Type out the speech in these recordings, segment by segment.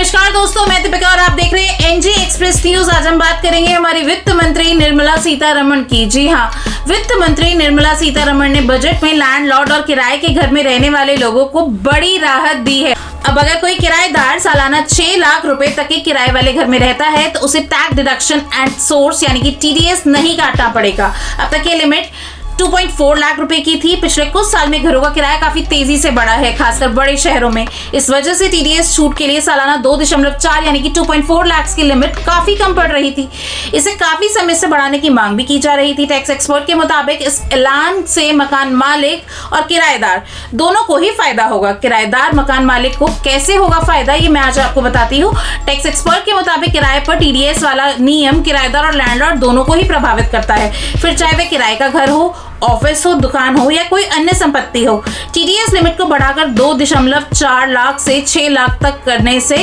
नमस्कार दोस्तों, मैं दीपिका और आप देख रहे हैं एनजे एक्सप्रेस न्यूज। आज हम बात करेंगे हमारी वित्त मंत्री निर्मला सीतारमण की। जी हाँ, वित्त मंत्री निर्मला सीतारमण ने बजट में लैंडलॉर्ड और किराए के घर में रहने वाले लोगों को बड़ी राहत दी है। अब अगर कोई किराएदार सालाना 6 लाख रुपए तक के किराए वाले घर में रहता है तो उसे टैक्स डिडक्शन एंड सोर्स यानी कि टीडीएस नहीं काटना पड़ेगा। अब तक ये लिमिट 2.4 लाख रुपए की थी। पिछले कुछ साल में घरों का किराया काफी तेजी से बढ़ा है, खासकर बड़े शहरों में। इस वजह से टीडीएस छूट के लिए सालाना 2.4 यानी कि 2.4 लाख की लिमिट काफी कम पड़ रही थी। इसे काफी समय से बढ़ाने की मांग भी की जा रही थी। टैक्स एक्सपर्ट के मुताबिक इस ऐलान से मकान मालिक और किराएदार दोनों को ही फायदा होगा। किराएदार मकान मालिक को कैसे होगा फायदा, ये मैं आज आपको बताती हूँ। टैक्स एक्सपर्ट के मुताबिक किराए पर टीडीएस वाला नियम किराएदार और लैंडलॉर्ड दोनों को ही प्रभावित करता है, फिर चाहे वह किराए का घर हो, ऑफिस हो, दुकान हो या कोई अन्य संपत्ति हो। टीडीएस लिमिट को बढ़ाकर 2.4 लाख से 6 लाख तक करने से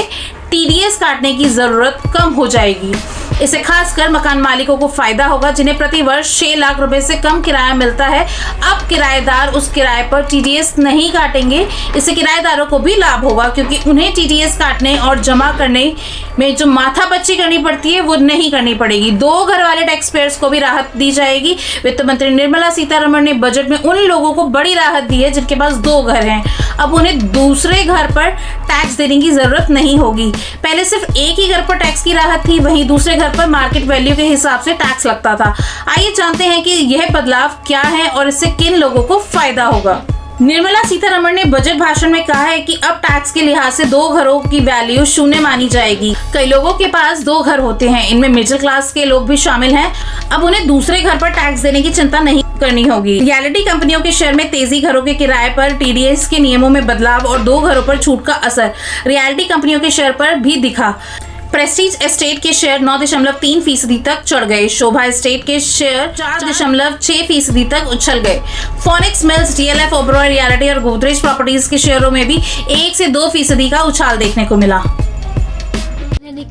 टीडीएस काटने की जरूरत कम हो जाएगी। इससे खासकर मकान मालिकों को फायदा होगा जिन्हें प्रति वर्ष 6 लाख रुपए से कम किराया मिलता है। अब किराएदार उस किराए पर टीडीएस नहीं काटेंगे। इससे किराएदारों को भी लाभ होगा क्योंकि उन्हें टीडीएस काटने और जमा करने में जो माथापच्ची करनी पड़ती है वो नहीं करनी पड़ेगी। 2 घर वाले टैक्स पेयर्स को भी राहत दी जाएगी। वित्त मंत्री निर्मला सीतारमण ने बजट में उन लोगों को बड़ी राहत दी है जिनके पास 2 घर हैं। अब उन्हें दूसरे घर पर टैक्स देने की जरूरत नहीं होगी। पहले सिर्फ एक ही घर पर टैक्स की राहत थी, वहीं दूसरे घर पर मार्केट वैल्यू के हिसाब से टैक्स लगता था। आइए जानते हैं कि यह बदलाव क्या है और इससे किन लोगों को फायदा होगा। निर्मला सीतारमण ने बजट भाषण में कहा है कि अब टैक्स के लिहाज से 2 घरों की वैल्यू शून्य मानी जाएगी। कई लोगों के पास 2 घर होते हैं, इनमें मिडिल क्लास के लोग भी शामिल हैं। अब उन्हें दूसरे घर पर टैक्स देने की चिंता नहीं करनी होगी। रियलिटी कंपनियों के शेयर में तेजी, घरों के किराए पर टीडीएस के नियमों में बदलाव और 2 घरों पर छूट का असर रियलिटी कंपनियों के शेयर पर भी दिखा। प्रेस्टीज एस्टेट के शेयर 9.3% तक चढ़ गए। शोभा एस्टेट के शेयर 4.6% तक उछल गए। Phoenix mills, DLF, Oberoi reality और गोदरेज प्रॉपर्टीज के शेयरों में भी 1 से 2% का उछाल देखने को मिला।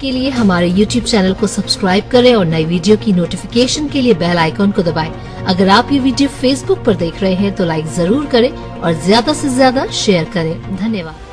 के लिए हमारे YouTube चैनल को सब्सक्राइब करें और नई वीडियो की नोटिफिकेशन के लिए बेल आइकॉन को दबाएं। अगर आप ये वीडियो Facebook पर देख रहे हैं तो लाइक जरूर करें और ज्यादा से ज्यादा शेयर करें। धन्यवाद।